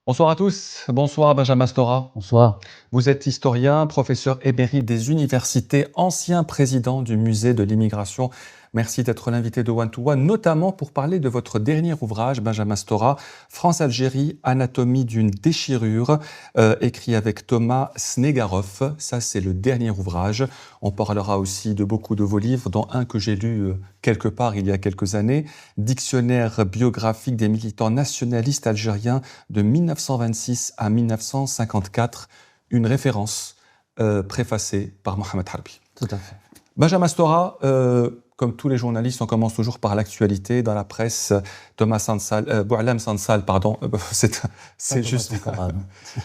Bonsoir à tous, bonsoir Benjamin Stora. Bonsoir. Vous êtes historien, professeur émérite des universités, ancien président du musée de l'immigration. Merci d'être l'invité de One to One, notamment pour parler de votre dernier ouvrage, Benjamin Stora, France-Algérie, anatomie d'une déchirure, écrit avec Thomas Snegarov. Ça, c'est le dernier ouvrage. On parlera aussi de beaucoup de vos livres, dont un que j'ai lu quelque part il y a quelques années, Dictionnaire biographique des militants nationalistes algériens de 1926 à 1954, une référence préfacée par Mohamed Harbi. Tout à fait. Benjamin Stora, comme tous les journalistes, on commence toujours par l'actualité. Dans la presse, Boualem Sansal, pardon, c'est juste,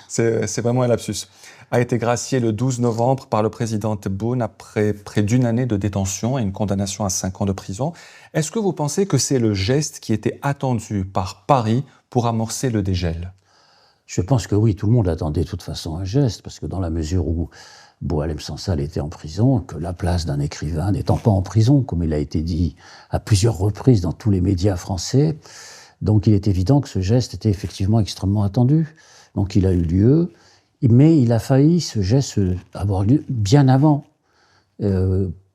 c'est vraiment un lapsus, a été gracié le 12 novembre par le président Tebboune après près d'une année de détention et une condamnation à 5 ans de prison. Est-ce que vous pensez que c'est le geste qui était attendu par Paris pour amorcer le dégel ? Je pense que oui, tout le monde attendait de toute façon un geste, parce que dans la mesure où Boualem Sansal était en prison, que la place d'un écrivain n'étant pas en prison, comme il a été dit à plusieurs reprises dans tous les médias français, donc il est évident que ce geste était effectivement extrêmement attendu. Donc il a eu lieu, mais il a failli, ce geste, avoir lieu bien avant.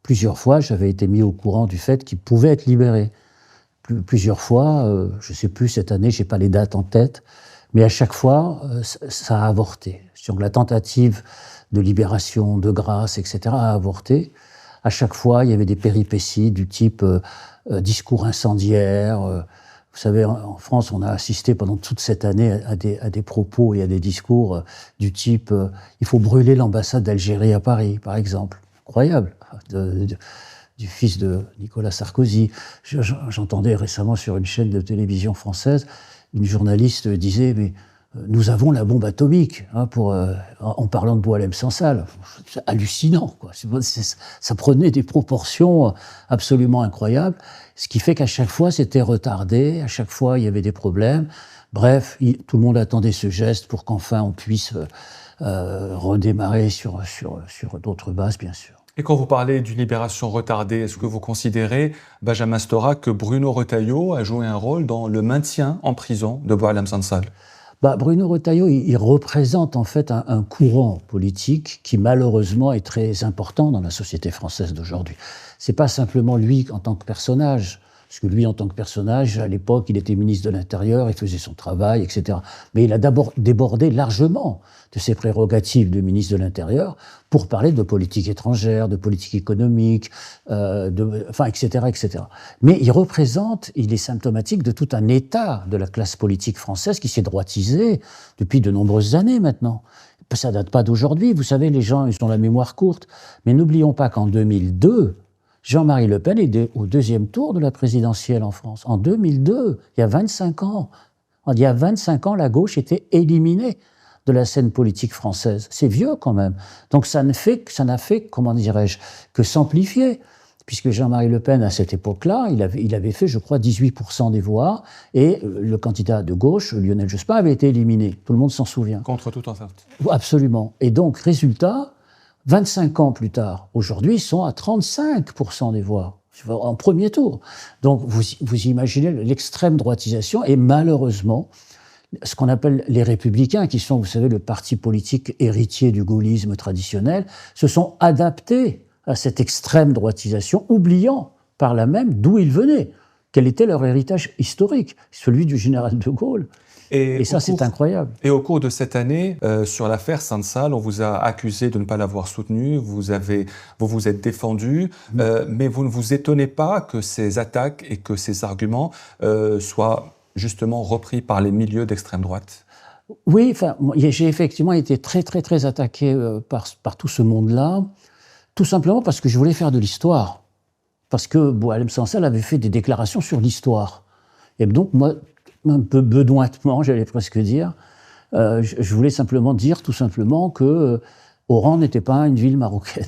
Plusieurs fois, j'avais été mis au courant du fait qu'il pouvait être libéré. Plusieurs fois, je ne sais plus, cette année, je n'ai pas les dates en tête, mais à chaque fois, ça a avorté. Sur la tentative de libération, de grâce, etc., a avorté. À chaque fois, il y avait des péripéties du type discours incendiaire. Vous savez, en France, on a assisté pendant toute cette année à des propos et à des discours du type il faut brûler l'ambassade d'Algérie à Paris, par exemple. Incroyable. Du fils de Nicolas Sarkozy. J'entendais récemment sur une chaîne de télévision française, une journaliste disait « mais nous avons la bombe atomique hein, », en parlant de Boualem Sansal. C'est hallucinant, quoi. Ça prenait des proportions absolument incroyables, ce qui fait qu'à chaque fois c'était retardé, à chaque fois il y avait des problèmes. Bref, tout le monde attendait ce geste pour qu'enfin on puisse redémarrer sur d'autres bases, bien sûr. Et quand vous parlez d'une libération retardée, est-ce que vous considérez, Benjamin Stora, que Bruno Retailleau a joué un rôle dans le maintien en prison de Boualem Sansal ? Bruno Retailleau, il représente en fait un courant politique qui malheureusement est très important dans la société française d'aujourd'hui. C'est pas simplement lui en tant que personnage, parce que lui en tant que personnage, à l'époque, il était ministre de l'Intérieur, il faisait son travail, etc. Mais il a d'abord débordé largement de ses prérogatives de ministre de l'Intérieur pour parler de politique étrangère, de politique économique, etc., etc. Mais il est symptomatique de tout un état de la classe politique française qui s'est droitisé depuis de nombreuses années maintenant. Ça date pas d'aujourd'hui, vous savez, les gens, ils ont la mémoire courte. Mais n'oublions pas qu'en 2002, Jean-Marie Le Pen est au deuxième tour de la présidentielle en France. En 2002, il y a 25 ans. Il y a 25 ans, la gauche était éliminée de la scène politique française. C'est vieux quand même. Donc ça n'a fait, comment dirais-je, que s'amplifier. Puisque Jean-Marie Le Pen, à cette époque-là, il avait fait, je crois, 18% des voix, et le candidat de gauche, Lionel Jospin, avait été éliminé. Tout le monde s'en souvient. Contre toute attente. Absolument. Et donc, résultat, 25 ans plus tard, aujourd'hui, ils sont à 35% des voix, en premier tour. Donc, vous imaginez l'extrême droitisation, et malheureusement, ce qu'on appelle les Républicains, qui sont, vous savez, le parti politique héritier du gaullisme traditionnel, se sont adaptés à cette extrême droitisation, oubliant par là même d'où ils venaient, quel était leur héritage historique, celui du général de Gaulle. Et ça, c'est incroyable. Et au cours de cette année, sur l'affaire Sansal, on vous a accusé de ne pas l'avoir soutenu, vous vous êtes défendu, mais vous ne vous étonnez pas que ces attaques et que ces arguments soient justement repris par les milieux d'extrême droite ? Oui, enfin, j'ai effectivement été très, très, très attaqué par tout ce monde-là, tout simplement parce que je voulais faire de l'histoire. Parce que Boualem Sansal avait fait des déclarations sur l'histoire. Et donc, moi, un peu bedouintement, j'allais presque dire, je voulais simplement dire tout simplement que Oran n'était pas une ville marocaine.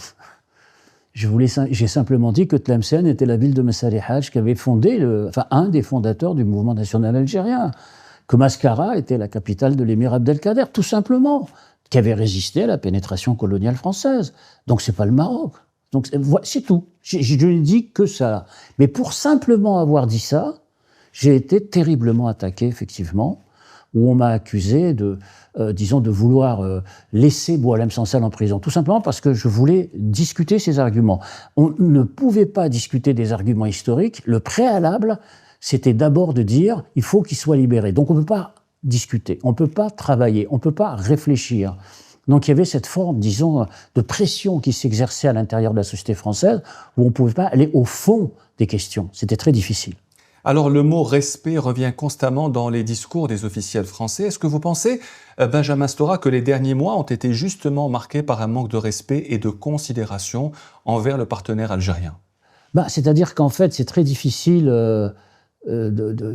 J'ai simplement dit que Tlemcen était la ville de Messali Hadj qui avait fondé, un des fondateurs du mouvement national algérien, que Mascara était la capitale de l'émir Abdelkader, tout simplement, qui avait résisté à la pénétration coloniale française. Donc c'est pas le Maroc. Donc c'est tout. Je n'ai dit que ça. Mais pour simplement avoir dit ça, j'ai été terriblement attaqué, effectivement. où on m'a accusé disons, de vouloir laisser Boualem Sansal en prison. Tout simplement parce que je voulais discuter ces arguments. On ne pouvait pas discuter des arguments historiques. Le préalable, c'était d'abord de dire il faut qu'il soit libéré. Donc on ne peut pas discuter, on ne peut pas travailler, on ne peut pas réfléchir. Donc il y avait cette forme, disons, de pression qui s'exerçait à l'intérieur de la société française où on ne pouvait pas aller au fond des questions. C'était très difficile. Alors le mot respect revient constamment dans les discours des officiels français. Est-ce que vous pensez, Benjamin Stora, que les derniers mois ont été justement marqués par un manque de respect et de considération envers le partenaire algérien? C'est-à-dire qu'en fait, c'est très difficile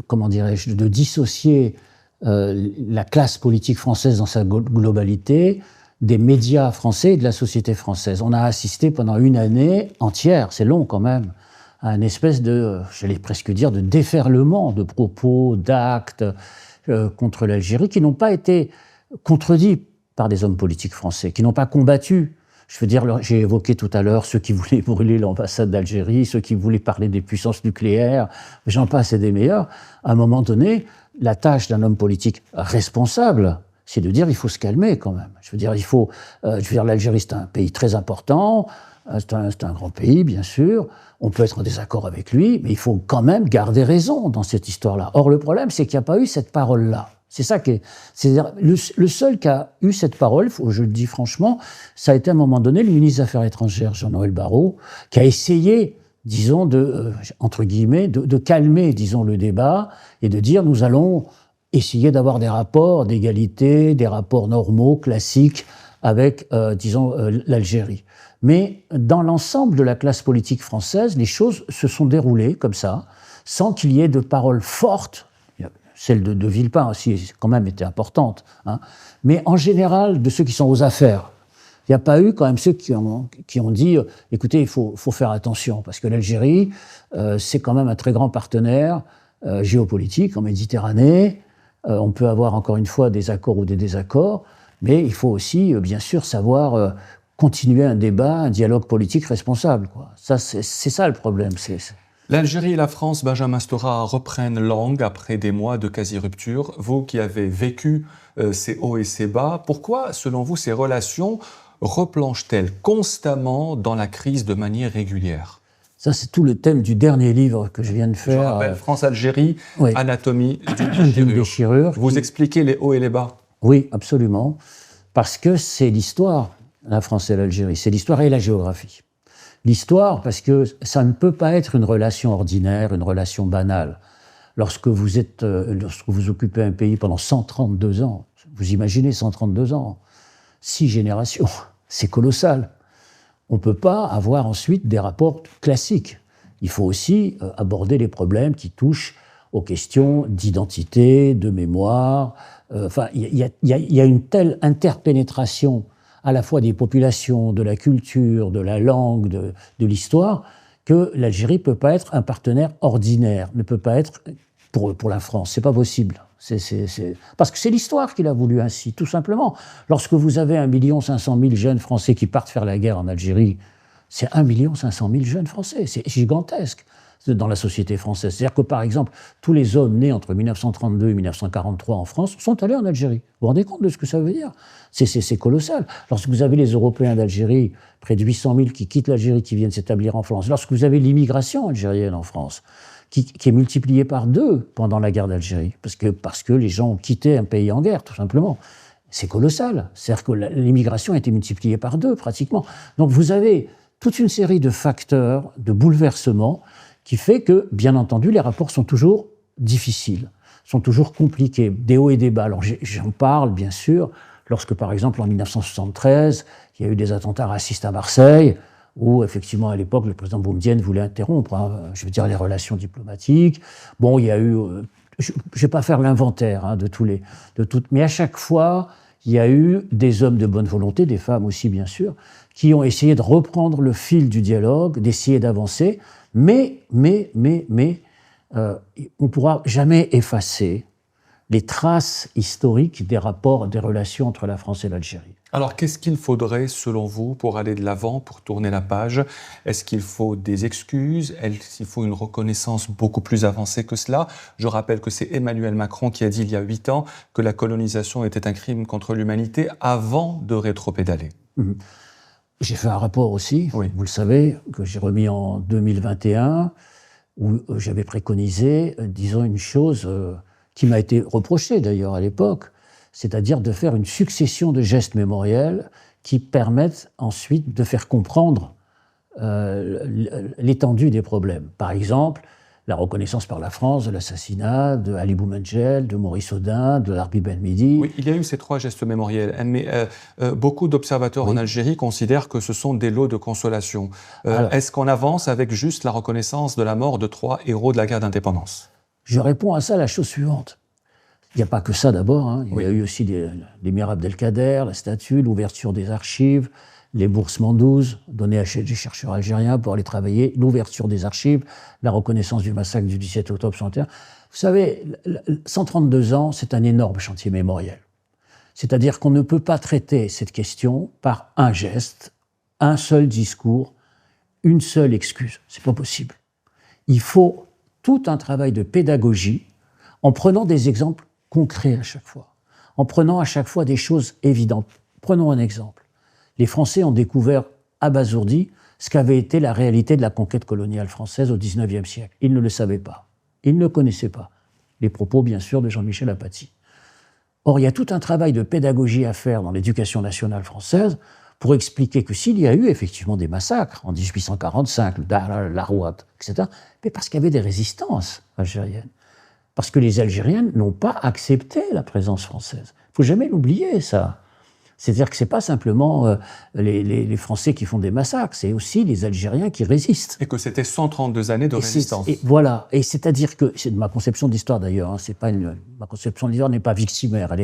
comment dirais-je, de dissocier la classe politique française dans sa globalité des médias français et de la société française. On a assisté pendant une année entière, c'est long quand même, à une espèce de, j'allais presque dire, de déferlement de propos, d'actes contre l'Algérie qui n'ont pas été contredits par des hommes politiques français, qui n'ont pas combattu. Je veux dire, j'ai évoqué tout à l'heure ceux qui voulaient brûler l'ambassade d'Algérie, ceux qui voulaient parler des puissances nucléaires, j'en passe et des meilleurs. À un moment donné, la tâche d'un homme politique responsable, c'est de dire il faut se calmer quand même. Je veux dire, l'Algérie c'est un pays très important, c'est un grand pays bien sûr, on peut être en désaccord avec lui, mais il faut quand même garder raison dans cette histoire-là. Or le problème c'est qu'il n'y a pas eu cette parole-là. C'est ça qui est, c'est-à-dire le seul qui a eu cette parole, je le dis franchement, ça a été à un moment donné le ministre des Affaires étrangères Jean-Noël Barrot, qui a essayé, disons, entre guillemets, de calmer, disons, le débat et de dire nous allons essayer d'avoir des rapports d'égalité, des rapports normaux, classiques avec, disons, l'Algérie. Mais dans l'ensemble de la classe politique française, les choses se sont déroulées comme ça, sans qu'il y ait de paroles fortes. Celle de Villepin aussi, quand même, était importante. Hein. Mais en général, de ceux qui sont aux affaires, il n'y a pas eu quand même ceux qui ont dit « Écoutez, il faut faire attention, parce que l'Algérie, c'est quand même un très grand partenaire géopolitique en Méditerranée. On peut avoir, encore une fois, des accords ou des désaccords, mais il faut aussi, bien sûr, savoir continuer un débat, un dialogue politique responsable. Quoi. Ça, c'est ça le problème. L'Algérie et la France, Benjamin Stora, reprennent langue après des mois de quasi-rupture. Vous qui avez vécu ces hauts et ces bas, pourquoi, selon vous, ces relations replanchent-elles constamment dans la crise de manière régulière? Ça, c'est tout le thème du dernier livre que je viens de faire. Je rappelle, France-Algérie, oui. Anatomie d'une déchirure. Vous expliquez les hauts et les bas? Oui, absolument. Parce que c'est l'histoire, la France et l'Algérie. C'est l'histoire et la géographie. L'histoire, parce que ça ne peut pas être une relation ordinaire, une relation banale. Lorsque vous occupez un pays pendant 132 ans, vous imaginez 132 ans, 6 générations, c'est colossal. On ne peut pas avoir ensuite des rapports classiques. Il faut aussi aborder les problèmes qui touchent aux questions d'identité, de mémoire. Enfin, il y a une telle interpénétration à la fois des populations, de la culture, de la langue, de l'histoire, que l'Algérie ne peut pas être un partenaire ordinaire, ne peut pas être pour la France. C'est pas possible. Parce que c'est l'histoire qui l'a voulu ainsi, tout simplement. Lorsque vous avez 1 500 000 jeunes Français qui partent faire la guerre en Algérie, c'est 1 500 000 jeunes Français. C'est gigantesque dans la société française. C'est-à-dire que, par exemple, tous les hommes nés entre 1932 et 1943 en France sont allés en Algérie. Vous vous rendez compte de ce que ça veut dire? C'est colossal. Lorsque vous avez les Européens d'Algérie, près de 800 000 qui quittent l'Algérie, qui viennent s'établir en France, lorsque vous avez l'immigration algérienne en France, qui est multipliée par 2 pendant la guerre d'Algérie, parce que les gens ont quitté un pays en guerre, tout simplement. C'est colossal. C'est-à-dire que l'immigration a été multipliée par 2, pratiquement. Donc vous avez toute une série de facteurs, de bouleversements, qui fait que, bien entendu, les rapports sont toujours difficiles, sont toujours compliqués, des hauts et des bas. Alors j'en parle, bien sûr, lorsque, par exemple, en 1973, il y a eu des attentats racistes à Marseille, où, effectivement, à l'époque, le président Boumedienne voulait interrompre, les relations diplomatiques. Bon, il y a eu... je ne vais pas faire l'inventaire mais à chaque fois, il y a eu des hommes de bonne volonté, des femmes aussi, bien sûr, qui ont essayé de reprendre le fil du dialogue, d'essayer d'avancer, mais on ne pourra jamais effacer les traces historiques des rapports, des relations entre la France et l'Algérie. Alors, qu'est-ce qu'il faudrait, selon vous, pour aller de l'avant, pour tourner la page? Est-ce qu'il faut des excuses? Est-ce qu'il faut une reconnaissance beaucoup plus avancée que cela? Je rappelle que c'est Emmanuel Macron qui a dit il y a 8 ans que la colonisation était un crime contre l'humanité avant de rétropédaler. Mmh. J'ai fait un rapport aussi, Oui. vous le savez, que j'ai remis en 2021, où j'avais préconisé, disons, une chose qui m'a été reprochée d'ailleurs à l'époque, c'est-à-dire de faire une succession de gestes mémoriels qui permettent ensuite de faire comprendre l'étendue des problèmes. Par exemple, la reconnaissance par la France de l'assassinat de Ali Boumendjel, de Maurice Audin, de Larbi Ben Midi. Oui, il y a eu ces 3 gestes mémoriels, mais beaucoup d'observateurs en Algérie considèrent que ce sont des lots de consolation. Est-ce qu'on avance avec juste la reconnaissance de la mort de 3 héros de la guerre d'indépendance? Je réponds à ça la chose suivante. Il n'y a pas que ça d'abord, hein. Il y a eu aussi l'émirat Abdelkader, la statue, l'ouverture des archives, les bourses Mandouze données à des chercheurs algériens pour aller travailler, l'ouverture des archives, la reconnaissance du massacre du 17 octobre 61. Vous savez, 132 ans, c'est un énorme chantier mémoriel. C'est-à-dire qu'on ne peut pas traiter cette question par un geste, un seul discours, une seule excuse. C'est pas possible. Il faut tout un travail de pédagogie en prenant des exemples concrets à chaque fois, en prenant à chaque fois des choses évidentes. Prenons un exemple. Les Français ont découvert, abasourdis, ce qu'avait été la réalité de la conquête coloniale française au XIXe siècle. Ils ne le savaient pas. Ils ne connaissaient pas. Les propos, bien sûr, de Jean-Michel Apathy. Or, il y a tout un travail de pédagogie à faire dans l'éducation nationale française pour expliquer que s'il y a eu effectivement des massacres en 1845, le Dahra, l'Arouat, etc., mais parce qu'il y avait des résistances algériennes. Parce que les Algériens n'ont pas accepté la présence française. Il ne faut jamais l'oublier, ça. C'est-à-dire que ce n'est pas simplement les Français qui font des massacres, c'est aussi les Algériens qui résistent. Et que c'était 132 années de résistance. Et voilà. Et c'est-à-dire que, c'est de ma conception d'histoire d'ailleurs, hein, ma conception d'histoire n'est pas victimaire.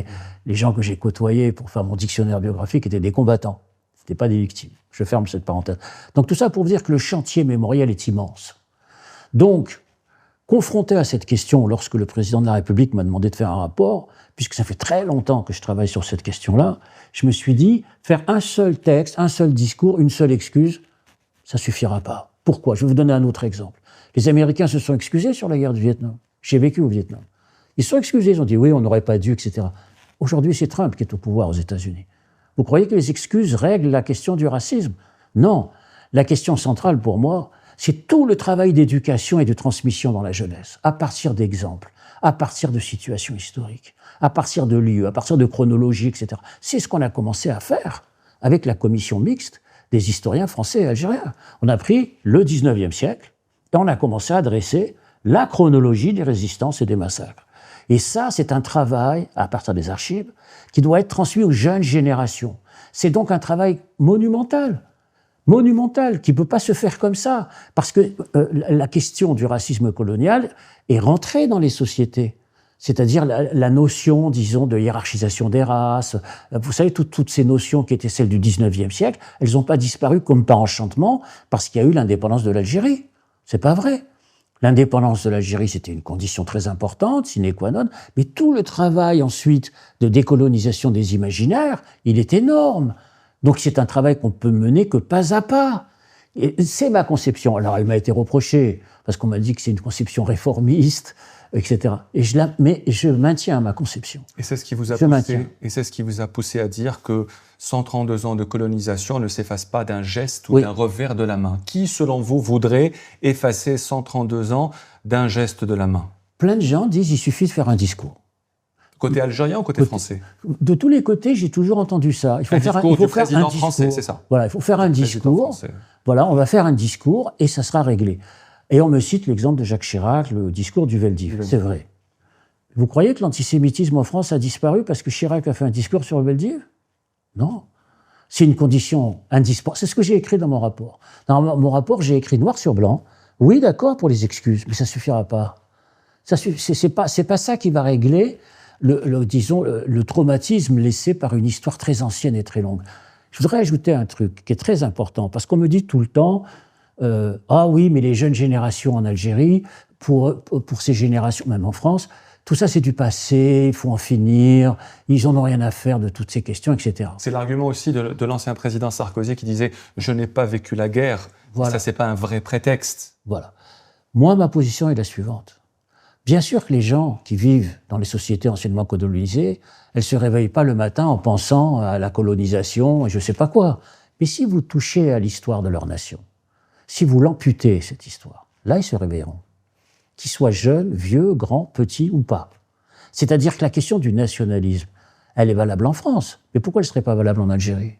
Les gens que j'ai côtoyés pour faire mon dictionnaire biographique étaient des combattants. Ce n'étaient pas des victimes. Je ferme cette parenthèse. Donc tout ça pour vous dire que le chantier mémoriel est immense. Donc, confronté à cette question, lorsque le président de la République m'a demandé de faire un rapport, puisque ça fait très longtemps que je travaille sur cette question-là, je me suis dit, faire un seul texte, un seul discours, une seule excuse, ça suffira pas. Pourquoi? Je vais vous donner un autre exemple. Les Américains se sont excusés sur la guerre du Vietnam. J'ai vécu au Vietnam. Ils se sont excusés, ils ont dit oui, on n'aurait pas dû, etc. Aujourd'hui, c'est Trump qui est au pouvoir aux États-Unis. Vous croyez que les excuses règlent la question du racisme? Non. La question centrale pour moi, c'est tout le travail d'éducation et de transmission dans la jeunesse, à partir d'exemples, à partir de situations historiques, à partir de lieux, à partir de chronologie, etc. C'est ce qu'on a commencé à faire avec la commission mixte des historiens français et algériens. On a pris le 19e siècle et on a commencé à dresser la chronologie des résistances et des massacres. Et ça, c'est un travail, à partir des archives, qui doit être transmis aux jeunes générations. C'est donc un travail monumental, qui ne peut pas se faire comme ça, parce que la question du racisme colonial est rentrée dans les sociétés. C'est-à-dire la notion, disons, de hiérarchisation des races. Vous savez, toutes ces notions qui étaient celles du 19e siècle, elles n'ont pas disparu comme par enchantement parce qu'il y a eu l'indépendance de l'Algérie. C'est pas vrai. L'indépendance de l'Algérie, c'était une condition très importante, sine qua non, mais tout le travail ensuite de décolonisation des imaginaires, il est énorme. Donc c'est un travail qu'on peut mener que pas à pas. Et c'est ma conception. Alors elle m'a été reprochée, parce qu'on m'a dit que c'est une conception réformiste, etc. Mais je maintiens ma conception. Et c'est ce qui vous a poussé à dire que 132 ans de colonisation ne s'effacent pas d'un geste ou d'un revers de la main. Qui, selon vous, voudrait effacer 132 ans d'un geste de la main? Plein de gens disent qu'il suffit de faire un discours. Côté algérien ou côté français? De tous les côtés, j'ai toujours entendu ça. Il faut faire un discours français, c'est ça. Voilà, il faut faire un discours. Voilà, on va faire un discours et ça sera réglé. Et on me cite l'exemple de Jacques Chirac, le discours du Veldiv. C'est vrai. Vous croyez que l'antisémitisme en France a disparu parce que Chirac a fait un discours sur le Veldiv? Non. C'est une condition indispensable. C'est ce que j'ai écrit dans mon rapport. Dans mon rapport, j'ai écrit noir sur blanc. Oui, d'accord pour les excuses, mais ça suffira pas. C'est pas ça qui va régler le traumatisme laissé par une histoire très ancienne et très longue. Je voudrais ajouter un truc qui est très important, parce qu'on me dit tout le temps ah oui, mais les jeunes générations en Algérie, pour ces générations, même en France, Tout ça, c'est du passé, il faut en finir, ils n'en ont rien à faire de toutes ces questions, etc. C'est l'argument aussi de l'ancien président Sarkozy qui disait « Je n'ai pas vécu la guerre Voilà. ». Ça, c'est pas un vrai prétexte. Voilà. Moi, ma position est la suivante. Bien sûr que les gens qui vivent dans les sociétés anciennement colonisées, elles ne se réveillent pas le matin en pensant à la colonisation et je ne sais pas quoi. Mais si vous touchez à l'histoire de leur nation, si vous l'amputez, cette histoire, là, ils se réveilleront. Qu'ils soient jeunes, vieux, grands, petits ou pas. C'est-à-dire que la question du nationalisme, elle est valable en France. Mais pourquoi elle ne serait pas valable en Algérie?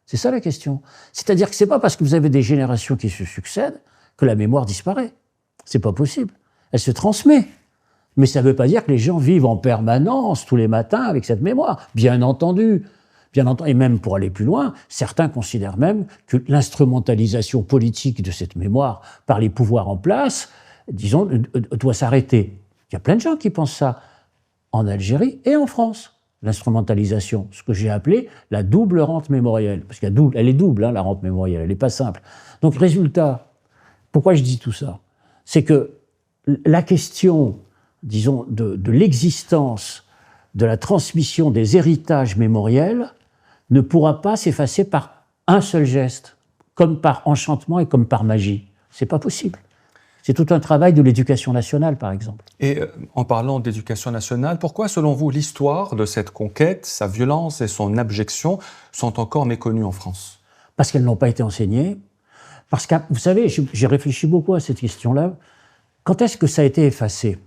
C'est ça la question. C'est-à-dire que ce n'est pas parce que vous avez des générations qui se succèdent que la mémoire disparaît. C'est pas possible. Elle se transmet. Mais ça ne veut pas dire que les gens vivent en permanence, tous les matins, avec cette mémoire. Bien entendu. Et même pour aller plus loin, certains considèrent même que l'instrumentalisation politique de cette mémoire par les pouvoirs en place, disons, doit s'arrêter. Il y a plein de gens qui pensent ça en Algérie et en France. L'instrumentalisation, ce que j'ai appelé la double rente mémorielle. Parce qu'elle est double, hein, la rente mémorielle, elle n'est pas simple. Donc, résultat, pourquoi je dis tout ça? C'est que la question, disons, de l'existence, de la transmission des héritages mémoriels ne pourra pas s'effacer par un seul geste, comme par enchantement et comme par magie. C'est pas possible. C'est tout un travail de l'éducation nationale, par exemple. Et en parlant d'éducation nationale, pourquoi, selon vous, l'histoire de cette conquête, sa violence et son abjection sont encore méconnues en France? Parce qu'elles n'ont pas été enseignées. Parce que, vous savez, j'ai réfléchi beaucoup à cette question-là. Quand est-ce que ça a été effacé,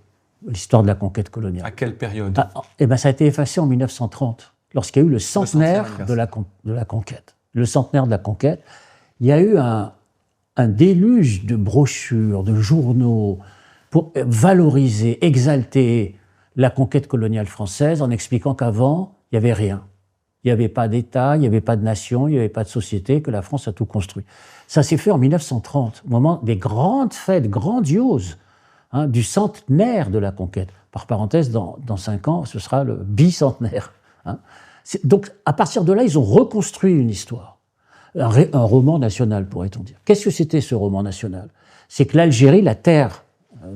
l'histoire de la conquête coloniale? À quelle période? Eh bien, ça a été effacé en 1930, lorsqu'il y a eu le centenaire de la conquête. Le centenaire de la conquête, il y a eu un déluge de brochures, de journaux, pour valoriser, exalter la conquête coloniale française en expliquant qu'avant, il n'y avait rien. Il n'y avait pas d'État, il n'y avait pas de nation, il n'y avait pas de société, que la France a tout construit. Ça s'est fait en 1930, au moment des grandes fêtes grandioses, hein, du centenaire de la conquête. Par parenthèse, dans 5 ans, ce sera le bicentenaire. Hein. Donc, à partir de là, ils ont reconstruit une histoire. Un roman national, pourrait-on dire. Qu'est-ce que c'était, ce roman national? C'est que l'Algérie, la terre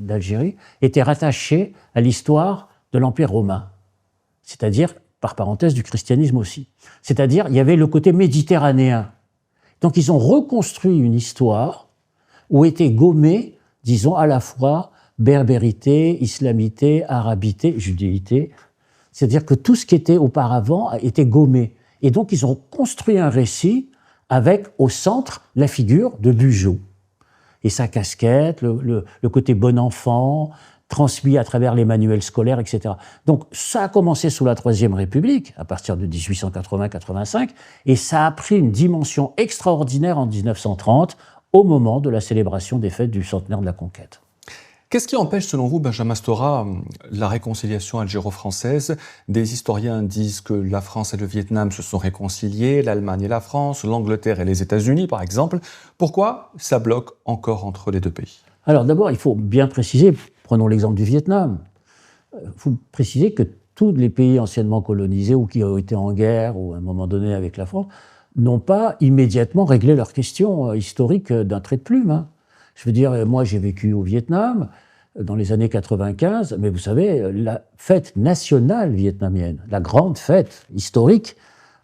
d'Algérie, était rattachée à l'histoire de l'Empire romain. C'est-à-dire, par parenthèse, du christianisme aussi. C'est-à-dire, il y avait le côté méditerranéen. Donc, ils ont reconstruit une histoire où était gommée, disons, à la fois berbérité, islamité, arabité, judéité. C'est-à-dire que tout ce qui était auparavant a été gommé. Et donc, ils ont construit un récit avec, au centre, la figure de Bugeaud. Et sa casquette, le côté bon enfant, transmis à travers les manuels scolaires, etc. Donc, ça a commencé sous la Troisième République, à partir de 1880-85, et ça a pris une dimension extraordinaire en 1930, au moment de la célébration des fêtes du centenaire de la conquête. Qu'est-ce qui empêche, selon vous, Benjamin Stora, la réconciliation algéro-française? Des historiens disent que la France et le Vietnam se sont réconciliés, l'Allemagne et la France, l'Angleterre et les États-Unis, par exemple. Pourquoi ça bloque encore entre les deux pays? Alors d'abord, il faut bien préciser, prenons l'exemple du Vietnam, il faut préciser que tous les pays anciennement colonisés ou qui ont été en guerre ou à un moment donné avec la France n'ont pas immédiatement réglé leur question historique d'un trait de plume. Hein. Je veux dire, moi j'ai vécu au Vietnam dans les années 95, mais vous savez, la fête nationale vietnamienne, la grande fête historique,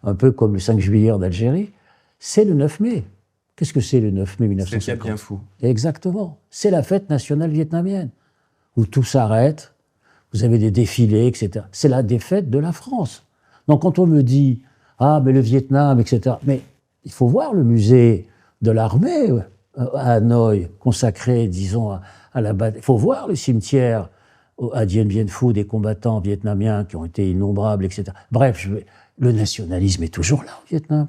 un peu comme le 5 juillet en Algérie, c'est le 9 mai. Qu'est-ce que c'est le 9 mai 1950? C'est bien fou. Exactement. C'est la fête nationale vietnamienne, où tout s'arrête, vous avez des défilés, etc. C'est la défaite de la France. Donc quand on me dit « Ah, mais le Vietnam, etc. » Mais il faut voir le musée de l'armée à Hanoï, consacré, disons, à la bataille. Il faut voir le cimetière à Dien Bien Phu des combattants vietnamiens qui ont été innombrables, etc. Bref, le nationalisme est toujours là au Vietnam.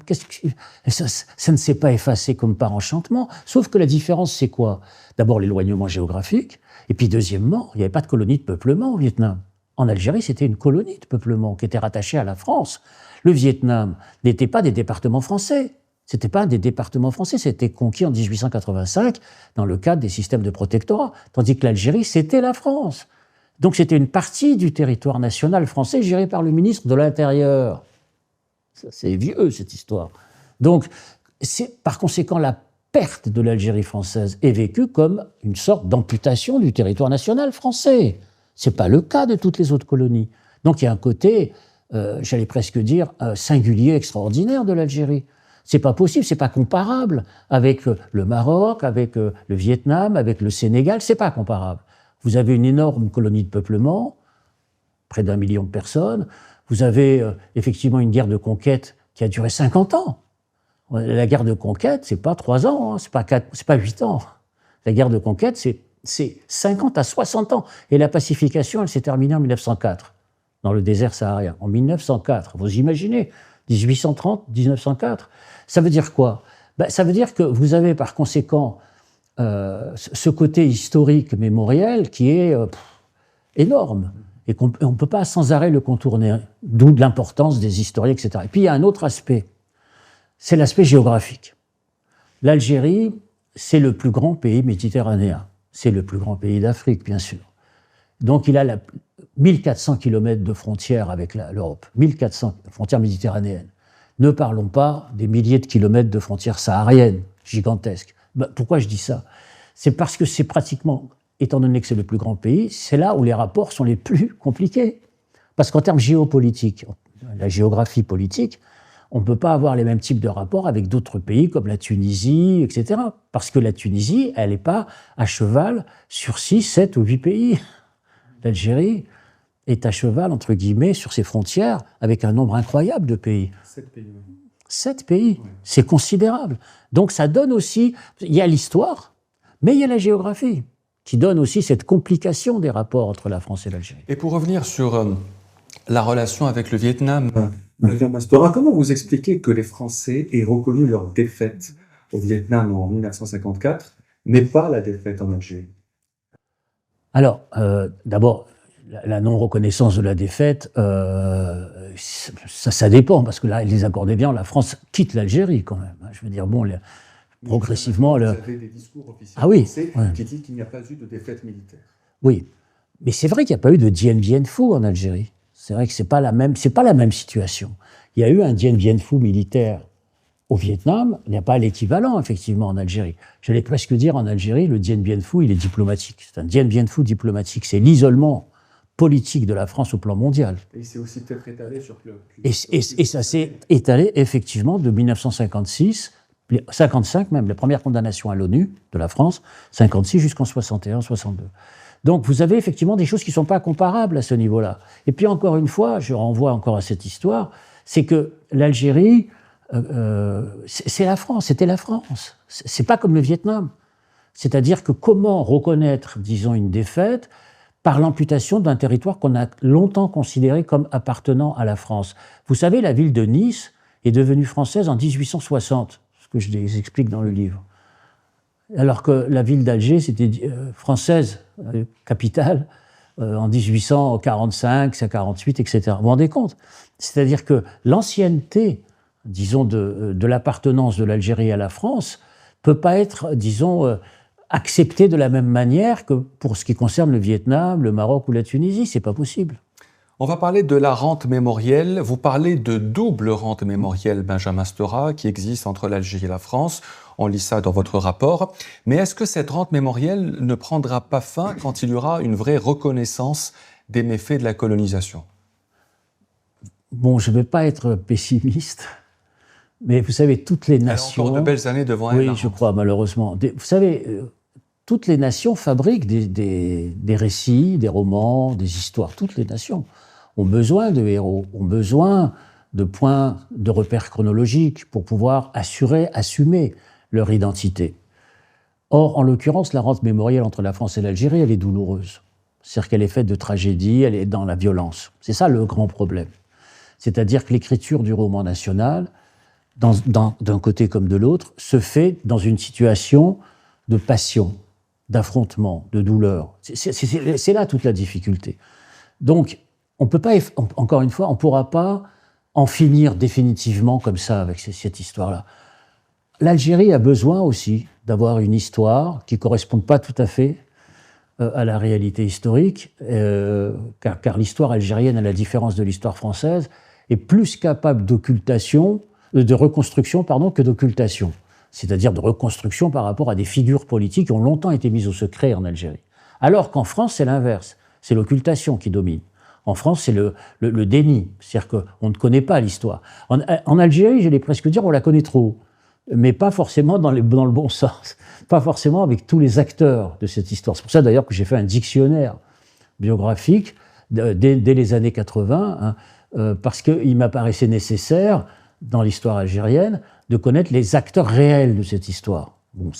Ça ne s'est pas effacé comme par enchantement. Sauf que la différence, c'est quoi? D'abord, l'éloignement géographique. Et puis, deuxièmement, il n'y avait pas de colonie de peuplement au Vietnam. En Algérie, c'était une colonie de peuplement qui était rattachée à la France. Le Vietnam n'était pas des départements français. C'était pas des départements français, c'était conquis en 1885 dans le cadre des systèmes de protectorat. Tandis que l'Algérie, c'était la France. Donc c'était une partie du territoire national français géré par le ministre de l'Intérieur. C'est vieux, cette histoire. Donc, par conséquent, la perte de l'Algérie française est vécue comme une sorte d'amputation du territoire national français. Ce n'est pas le cas de toutes les autres colonies. Donc il y a un côté, j'allais presque dire, singulier, extraordinaire de l'Algérie. C'est pas possible, c'est pas comparable avec le Maroc, avec le Vietnam, avec le Sénégal, c'est pas comparable. Vous avez une énorme colonie de peuplement, près d'1 million de personnes. Vous avez effectivement une guerre de conquête qui a duré 50 ans. La guerre de conquête, c'est pas 3 ans, hein, c'est pas 8 ans. La guerre de conquête, c'est 50 à 60 ans. Et la pacification, elle s'est terminée en 1904, dans le désert saharien. En 1904, vous imaginez, 1830, 1904. Ça veut dire quoi? Ça veut dire que vous avez par conséquent ce côté historique, mémoriel, qui est énorme, et qu'on ne peut pas sans arrêt le contourner, d'où de l'importance des historiens, etc. Et puis il y a un autre aspect, c'est l'aspect géographique. L'Algérie, c'est le plus grand pays méditerranéen, c'est le plus grand pays d'Afrique, bien sûr. Donc il a 1400 km de frontières avec l'Europe, 1400 frontières méditerranéennes. Ne parlons pas des milliers de kilomètres de frontières sahariennes, gigantesques. Pourquoi je dis ça? C'est parce que c'est pratiquement, étant donné que c'est le plus grand pays, c'est là où les rapports sont les plus compliqués. Parce qu'en termes géopolitiques, la géographie politique, on ne peut pas avoir les mêmes types de rapports avec d'autres pays comme la Tunisie, etc. Parce que la Tunisie, elle n'est pas à cheval sur 6, 7 ou 8 pays. L'Algérie est à cheval, entre guillemets, sur ses frontières avec un nombre incroyable de pays. 7 pays. 7 pays, Oui. c'est considérable. Donc ça donne aussi, il y a l'histoire, mais il y a la géographie, qui donne aussi cette complication des rapports entre la France et l'Algérie. Et pour revenir sur la relation avec le Vietnam, Bajam Mastora, comment vous expliquez que les Français aient reconnu leur défaite au Vietnam en 1954, mais pas la défaite en Algérie? Alors, d'abord, la non-reconnaissance de la défaite, ça dépend, parce que là, les accords d'Évian, la France quitte l'Algérie quand même. Je veux dire, bon, progressivement... Vous avez des discours officiels français qui disent qu'il n'y a pas eu de défaite militaire. Oui, mais c'est vrai qu'il n'y a pas eu de Dien Bien Phu en Algérie. C'est vrai que c'est pas la même situation. Il y a eu un Dien Bien Phu militaire au Vietnam, il n'y a pas l'équivalent, effectivement, en Algérie. J'allais presque dire, en Algérie, le Dien Bien Phu, il est diplomatique. C'est un Dien Bien Phu diplomatique. C'est l'isolement politique de la France au plan mondial. Et c'est aussi peut-être étalé sur le... Et ça s'est étalé, effectivement, de 1956, 55 même, la première condamnation à l'ONU de la France, 56 jusqu'en 61, 62. Donc vous avez effectivement des choses qui ne sont pas comparables à ce niveau-là. Et puis encore une fois, je renvoie encore à cette histoire, c'est que l'Algérie, c'est la France, c'était la France. C'est pas comme le Vietnam. C'est-à-dire que comment reconnaître, disons, une défaite par l'amputation d'un territoire qu'on a longtemps considéré comme appartenant à la France. Vous savez, la ville de Nice est devenue française en 1860, ce que je les explique dans le livre. Alors que la ville d'Alger, c'était française, capitale, en 1845, 48, etc. Vous vous rendez compte? C'est-à-dire que l'ancienneté, disons, de l'appartenance de l'Algérie à la France peut pas être, disons, acceptée de la même manière que pour ce qui concerne le Vietnam, le Maroc ou la Tunisie. C'est pas possible. On va parler de la rente mémorielle. Vous parlez de double rente mémorielle, Bajam Mastora, qui existe entre l'Algérie et la France. On lit ça dans votre rapport. Mais est-ce que cette rente mémorielle ne prendra pas fin quand il y aura une vraie reconnaissance des méfaits de la colonisation? Bon, je ne vais pas être pessimiste, mais vous savez, toutes les nations... Elle a encore de belles années devant elle. Oui, je crois, malheureusement. Vous savez, toutes les nations fabriquent des récits, des romans, des histoires. Toutes les nations ont besoin de héros, ont besoin de points de repères chronologiques pour pouvoir assumer leur identité. Or, en l'occurrence, la rente mémorielle entre la France et l'Algérie, elle est douloureuse. C'est-à-dire qu'elle est faite de tragédies, elle est dans la violence. C'est ça le grand problème. C'est-à-dire que l'écriture du roman national, d'un côté comme de l'autre, se fait dans une situation de passion, d'affrontement, de douleur. C'est là toute la difficulté. Donc, on peut pas, encore une fois, on ne pourra pas en finir définitivement comme ça avec cette histoire-là. L'Algérie a besoin aussi d'avoir une histoire qui ne corresponde pas tout à fait à la réalité historique, car l'histoire algérienne, à la différence de l'histoire française, est plus capable de reconstruction que d'occultation. C'est-à-dire de reconstruction par rapport à des figures politiques qui ont longtemps été mises au secret en Algérie. Alors qu'en France, c'est l'inverse. c'est l'occultation qui domine. En France, c'est le déni, c'est-à-dire qu'on ne connaît pas l'histoire. En Algérie, j'allais presque dire, on la connaît trop, mais pas forcément dans le bon sens, pas forcément avec tous les acteurs de cette histoire. C'est pour ça d'ailleurs que j'ai fait un dictionnaire biographique dès les années 80, hein, parce qu'il m'apparaissait nécessaire, dans l'histoire algérienne, de connaître les acteurs réels de cette histoire. Bon,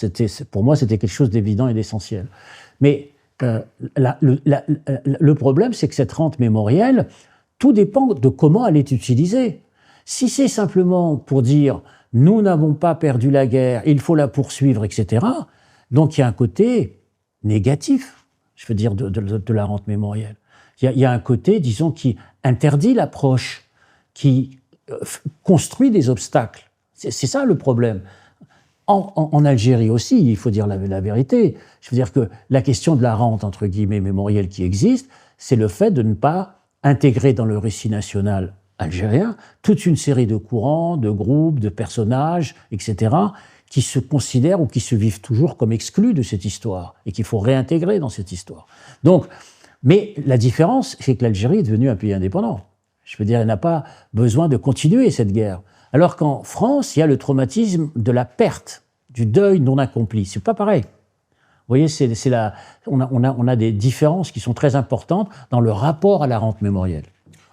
pour moi, c'était quelque chose d'évident et d'essentiel. Mais le problème, c'est que cette rente mémorielle, tout dépend de comment elle est utilisée. Si c'est simplement pour dire « nous n'avons pas perdu la guerre, il faut la poursuivre », etc., donc il y a un côté négatif, je veux dire, de la rente mémorielle. Il y a un côté, disons, qui interdit l'approche, qui construit des obstacles. C'est ça le problème. En Algérie aussi, il faut dire la vérité. Je veux dire que la question de la rente, entre guillemets, mémorielle qui existe, c'est le fait de ne pas intégrer dans le récit national algérien toute une série de courants, de groupes, de personnages, etc., qui se considèrent ou qui se vivent toujours comme exclus de cette histoire et qu'il faut réintégrer dans cette histoire. Donc, mais la différence, c'est que l'Algérie est devenue un pays indépendant. Je veux dire, elle n'a pas besoin de continuer cette guerre. Alors qu'en France, il y a le traumatisme de la perte, du deuil non accompli. C'est pas pareil. Vous voyez, on a des différences qui sont très importantes dans le rapport à la rente mémorielle.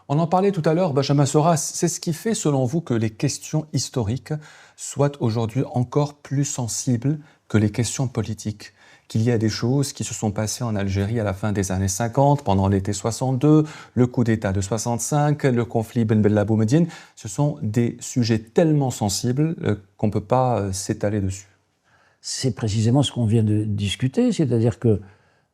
On en parlait tout à l'heure, Benjamin Stora, c'est ce qui fait, selon vous, que les questions historiques soient aujourd'hui encore plus sensibles que les questions politiques. Qu'il y a des choses qui se sont passées en Algérie à la fin des années 50, pendant l'été 62, le coup d'État de 65, le conflit Ben Bella Boumediene. Ce sont des sujets tellement sensibles qu'on ne peut pas s'étaler dessus. C'est précisément ce qu'on vient de discuter, c'est-à-dire que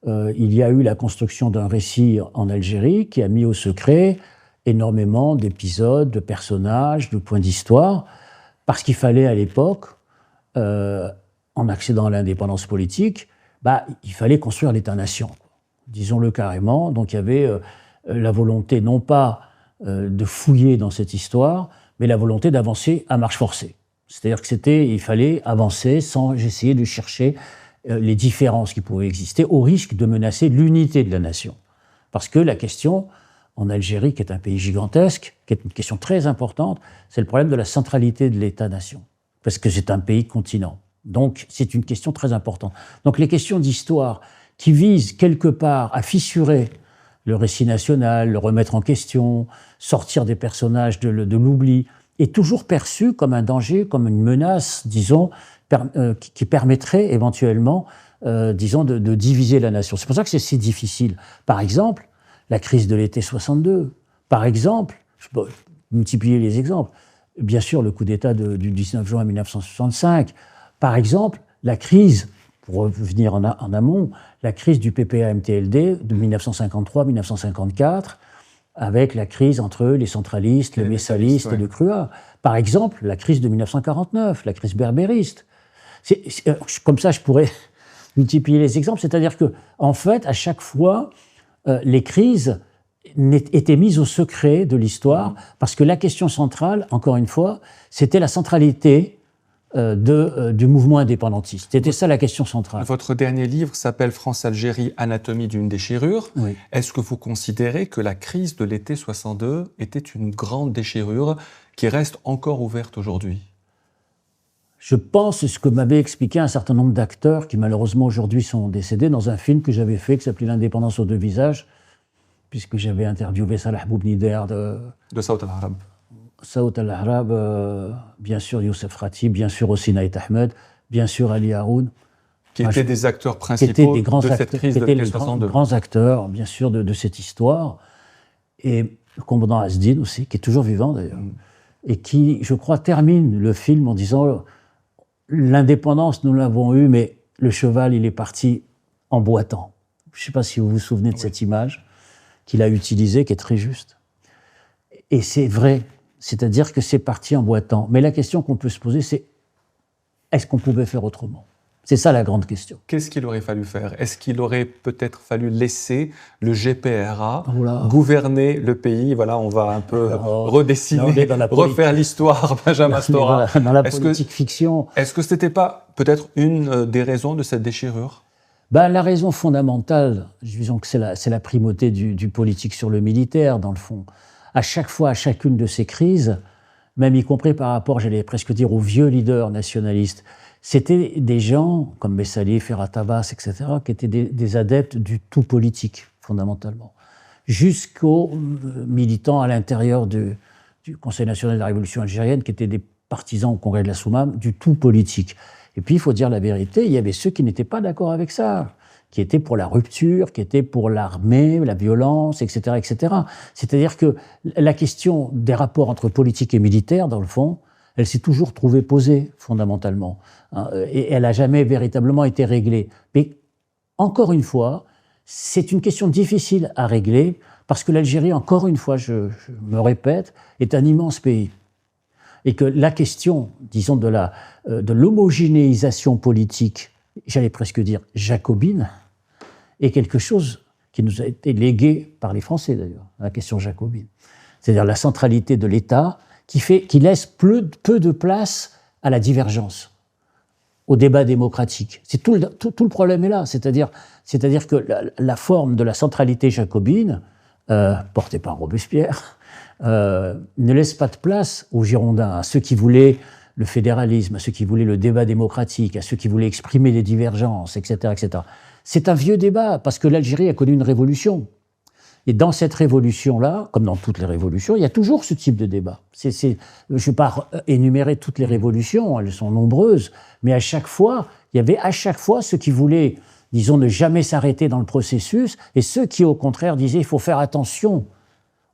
il y a eu la construction d'un récit en Algérie qui a mis au secret énormément d'épisodes, de personnages, de points d'histoire, parce qu'il fallait à l'époque, en accédant à l'indépendance politique, il fallait construire l'État-nation, disons-le carrément. Donc il y avait la volonté non pas de fouiller dans cette histoire, mais la volonté d'avancer à marche forcée. C'est-à-dire il fallait avancer sans essayer de chercher les différences qui pouvaient exister, au risque de menacer l'unité de la nation. Parce que la question en Algérie, qui est un pays gigantesque, qui est une question très importante, c'est le problème de la centralité de l'État-nation. Parce que c'est un pays continent. Donc, c'est une question très importante. Donc, les questions d'histoire qui visent quelque part à fissurer le récit national, le remettre en question, sortir des personnages de l'oubli, est toujours perçues comme un danger, comme une menace, disons, qui permettrait éventuellement, disons, de diviser la nation. C'est pour ça que c'est si difficile. Par exemple, la crise de l'été 62. Par exemple, je peux multiplier les exemples. Bien sûr, le coup d'État du 19 juin 1965. Par exemple, la crise, pour revenir en amont, la crise du PPA-MTLD de 1953-1954, avec la crise entre les centralistes, les messalistes et le CRUA. Par exemple, la crise de 1949, la crise berbériste. Comme ça, je pourrais multiplier les exemples. C'est-à-dire que, en fait, à chaque fois, les crises étaient mises au secret de l'histoire, parce que la question centrale, encore une fois, c'était la centralité du mouvement indépendantiste. C'était ça la question centrale. Votre dernier livre s'appelle « France-Algérie, anatomie d'une déchirure ». Oui. Est-ce que vous considérez que la crise de l'été 62 était une grande déchirure qui reste encore ouverte aujourd'hui ? Je pense, ce que m'avait expliqué un certain nombre d'acteurs qui malheureusement aujourd'hui sont décédés dans un film que j'avais fait qui s'appelait « L'indépendance aux deux visages », puisque j'avais interviewé Salah Boubnider de Saout al-Arab. Saout al-Arab, bien sûr Youssef Rati, bien sûr aussi Naït Ahmed, bien sûr Ali Haroun. Qui étaient des acteurs principaux de cette crise de l'été 62. Grands acteurs, bien sûr, de cette histoire. Et le commandant Asdin aussi, qui est toujours vivant d'ailleurs, et qui, je crois, termine le film en disant « L'indépendance, nous l'avons eue, mais le cheval, il est parti en boitant ». Je ne sais pas si vous vous souvenez de cette image qu'il a utilisée, qui est très juste. Et c'est vrai, c'est-à-dire que c'est parti en boitant. Mais la question qu'on peut se poser, c'est est-ce qu'on pouvait faire autrement ? C'est ça la grande question. Qu'est-ce qu'il aurait fallu faire ? Est-ce qu'il aurait peut-être fallu laisser le GPRA Voilà. gouverner le pays ? Voilà, on va un peu redessiner, refaire l'histoire, Benjamin Stora. Dans la politique fiction. Est-ce que ce n'était pas peut-être une des raisons de cette déchirure ? Ben, la raison fondamentale, disons que c'est la primauté du politique sur le militaire, dans le fond. À chaque fois, à chacune de ces crises, même y compris par rapport, j'allais presque dire, aux vieux leaders nationalistes, c'était des gens comme Messali, Ferhat Abbas, etc., qui étaient des adeptes du tout politique, fondamentalement, jusqu'aux militants à l'intérieur du Conseil national de la Révolution algérienne, qui étaient des partisans au Congrès de la Soumam, du tout politique. Et puis, il faut dire la vérité, il y avait ceux qui n'étaient pas d'accord avec ça, qui étaient pour la rupture, qui étaient pour l'armée, la violence, etc., etc. C'est-à-dire que la question des rapports entre politique et militaire, dans le fond, elle s'est toujours trouvée posée, fondamentalement. Et elle n'a jamais véritablement été réglée. Mais, encore une fois, c'est une question difficile à régler, parce que l'Algérie, encore une fois, je me répète, est un immense pays. Et que la question, disons, de l'homogénéisation politique, j'allais presque dire jacobine, est quelque chose qui nous a été légué par les Français, d'ailleurs, la question jacobine. C'est-à-dire la centralité de l'État qui laisse peu de place à la divergence, au débat démocratique. Tout le problème est là. C'est-à-dire que la forme de la centralité jacobine, portée par Robespierre, ne laisse pas de place aux Girondins, à ceux qui voulaient le fédéralisme, à ceux qui voulaient le débat démocratique, à ceux qui voulaient exprimer les divergences, etc., etc. C'est un vieux débat, parce que l'Algérie a connu une révolution. Et dans cette révolution-là, comme dans toutes les révolutions, il y a toujours ce type de débat. Je ne vais pas énumérer toutes les révolutions, elles sont nombreuses, mais à chaque fois, il y avait ceux qui voulaient, disons, ne jamais s'arrêter dans le processus, et ceux qui, au contraire, disaient il faut faire attention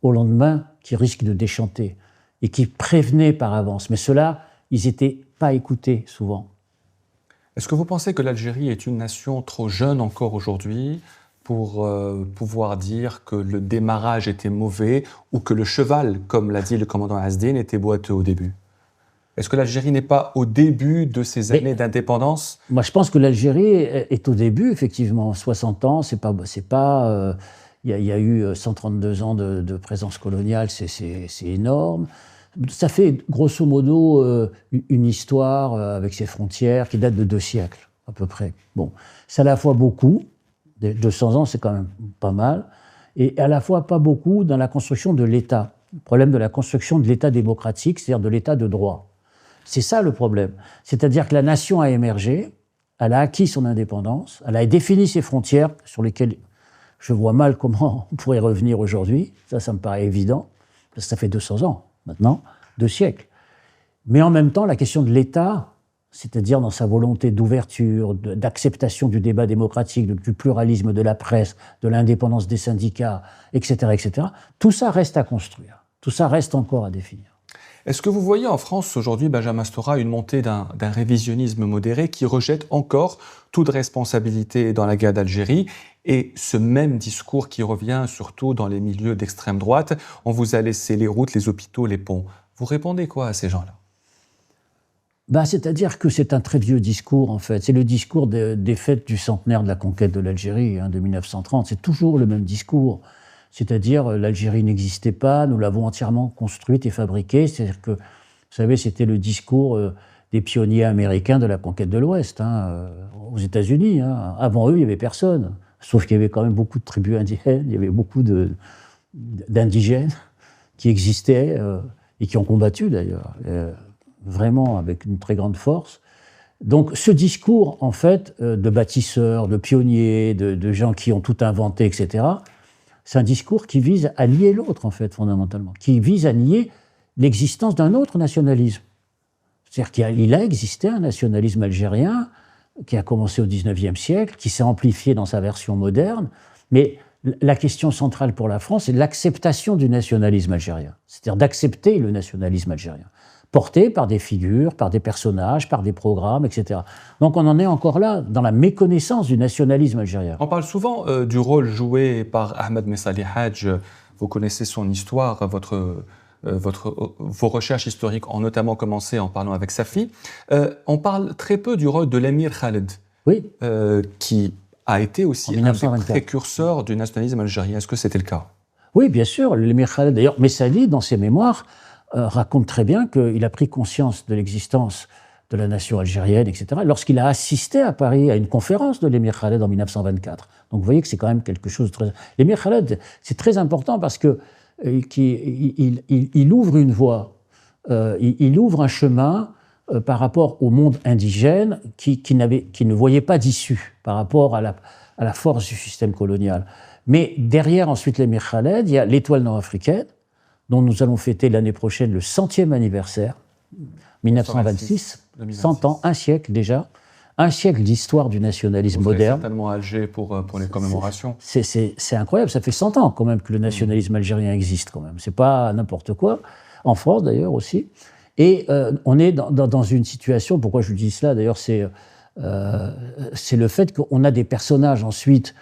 au lendemain qui risque de déchanter, et qui prévenaient par avance. Mais ceux-là, ils n'étaient pas écoutés souvent. Est-ce que vous pensez que l'Algérie est une nation trop jeune encore aujourd'hui pour pouvoir dire que le démarrage était mauvais ou que le cheval, comme l'a dit le commandant Azdine, était boiteux au début? Est-ce que l'Algérie n'est pas au début de ses années d'indépendance? Moi, je pense que l'Algérie est au début, effectivement. 60 ans, c'est pas. Il y a eu 132 ans de présence coloniale, c'est énorme. Ça fait grosso modo une histoire avec ses frontières qui date de 2 siècles, à peu près. Bon, c'est à la fois beaucoup, 200 ans c'est quand même pas mal, et à la fois pas beaucoup dans la construction de l'État. Le problème de la construction de l'État démocratique, c'est-à-dire de l'État de droit. C'est ça le problème. C'est-à-dire que la nation a émergé, elle a acquis son indépendance, elle a défini ses frontières sur lesquelles je vois mal comment on pourrait revenir aujourd'hui. Ça me paraît évident, parce que ça fait 200 ans maintenant, 2 siècles. Mais en même temps, la question de l'État, c'est-à-dire dans sa volonté d'ouverture, d'acceptation du débat démocratique, du pluralisme de la presse, de l'indépendance des syndicats, etc., etc., tout ça reste à construire. Tout ça reste encore à définir. Est-ce que vous voyez en France aujourd'hui, Benjamin Stora, une montée d'un révisionnisme modéré qui rejette encore toute responsabilité dans la guerre d'Algérie et ce même discours qui revient surtout dans les milieux d'extrême droite, on vous a laissé les routes, les hôpitaux, les ponts. Vous répondez quoi à ces gens-là? C'est-à-dire que c'est un très vieux discours, en fait. C'est le discours des fêtes du centenaire de la conquête de l'Algérie, de 1930. C'est toujours le même discours. C'est-à-dire, l'Algérie n'existait pas, nous l'avons entièrement construite et fabriquée. C'est-à-dire que, vous savez, c'était le discours des pionniers américains de la conquête de l'Ouest, aux États-Unis. Avant eux, il n'y avait personne. Sauf qu'il y avait quand même beaucoup de tribus indiennes, il y avait beaucoup d'indigènes qui existaient et qui ont combattu, d'ailleurs, vraiment avec une très grande force. Donc, ce discours, en fait, de bâtisseurs, de pionniers, de gens qui ont tout inventé, etc., c'est un discours qui vise à nier l'autre, en fait, fondamentalement, qui vise à nier l'existence d'un autre nationalisme. C'est-à-dire qu'il a existé un nationalisme algérien qui a commencé au XIXe siècle, qui s'est amplifié dans sa version moderne, mais la question centrale pour la France, c'est l'acceptation du nationalisme algérien, c'est-à-dire d'accepter le nationalisme algérien, porté par des figures, par des personnages, par des programmes, etc. Donc on en est encore là, dans la méconnaissance du nationalisme algérien. On parle souvent du rôle joué par Ahmed Messali Hadj. Vous connaissez son histoire, vos recherches historiques ont notamment commencé en parlant avec Safi. On parle très peu du rôle de l'émir Khaled, oui. Qui a été aussi un des précurseurs du nationalisme algérien. Est-ce que c'était le cas? Oui, bien sûr, l'émir Khaled. D'ailleurs, Messali, dans ses mémoires, raconte très bien qu'il a pris conscience de l'existence de la nation algérienne, etc., lorsqu'il a assisté à Paris à une conférence de l'émir Khaled en 1924. Donc vous voyez que c'est quand même quelque chose de très... L'émir Khaled, c'est très important parce que il ouvre une voie, il ouvre un chemin par rapport au monde indigène qui ne voyait pas d'issue par rapport à la force du système colonial. Mais derrière, ensuite, l'émir Khaled, il y a l'étoile nord-africaine, dont nous allons fêter l'année prochaine le 100e anniversaire, 1926, 100 ans, un siècle déjà, un siècle d'histoire du nationalisme moderne. Certainement à Alger pour les commémorations. C'est incroyable, ça fait 100 ans quand même que le nationalisme algérien existe quand même. C'est pas n'importe quoi, en France d'ailleurs aussi. Et on est dans une situation, pourquoi je dis cela d'ailleurs, c'est le fait qu'on a des personnages ensuite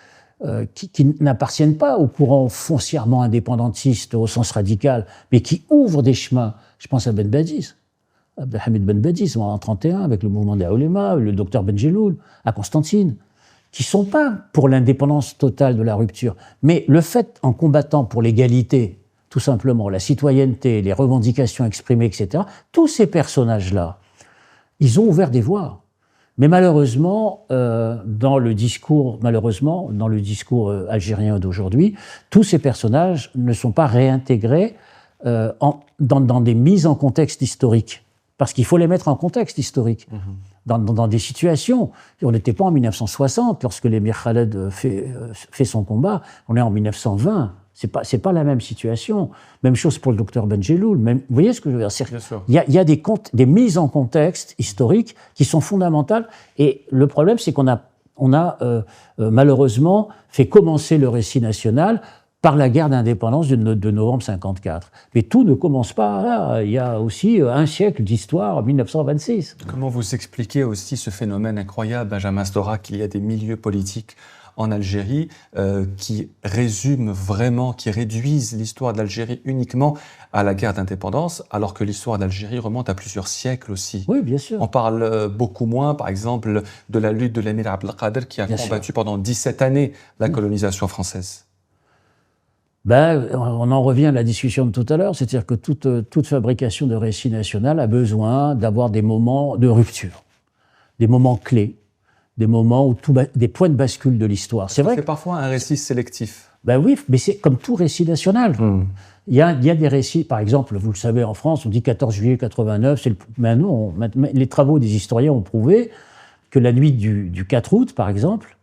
qui n'appartiennent pas au courant foncièrement indépendantiste au sens radical, mais qui ouvrent des chemins. Je pense à Ben Badis, Abdelhamid Ben Badis en 1931 avec le mouvement des Oulémas, le docteur Benjeloul, à Constantine, qui ne sont pas pour l'indépendance totale de la rupture. Mais le fait, en combattant pour l'égalité, tout simplement, la citoyenneté, les revendications exprimées, etc., tous ces personnages-là, ils ont ouvert des voies. Mais malheureusement, dans le discours algérien d'aujourd'hui, tous ces personnages ne sont pas réintégrés dans des mises en contexte historique. Parce qu'il faut les mettre en contexte historique. Dans des situations. On n'était pas en 1960, lorsque l'émir Khaled fait son combat. On est en 1920. C'est pas la même situation. Même chose pour le docteur Benjeloul. Vous voyez ce que je veux dire? Bien sûr. Il y a des mises en contexte historiques qui sont fondamentales. Et le problème, c'est qu'on a malheureusement fait commencer le récit national par la guerre d'indépendance de novembre 1954. Mais tout ne commence pas là. Il y a aussi un siècle d'histoire en 1926. Comment vous expliquez aussi ce phénomène incroyable, Benjamin Stora, qu'il y a des milieux politiques en Algérie qui résument vraiment, qui réduisent l'histoire d'Algérie uniquement à la guerre d'indépendance, alors que l'histoire d'Algérie remonte à plusieurs siècles aussi. Oui, bien sûr. On parle beaucoup moins, par exemple, de la lutte de l'émir Abdelkader qui a combattu pendant 17 années la colonisation française. On en revient à la discussion de tout à l'heure, c'est-à-dire que toute fabrication de récit national a besoin d'avoir des moments de rupture, des moments clés, des moments où des points de bascule de l'histoire. C'est parfois un récit sélectif. Oui, mais c'est comme tout récit national. Il y a des récits, par exemple, vous le savez, en France, on dit 14 juillet 89, maintenant, les travaux des historiens ont prouvé que la nuit du 4 août, par exemple,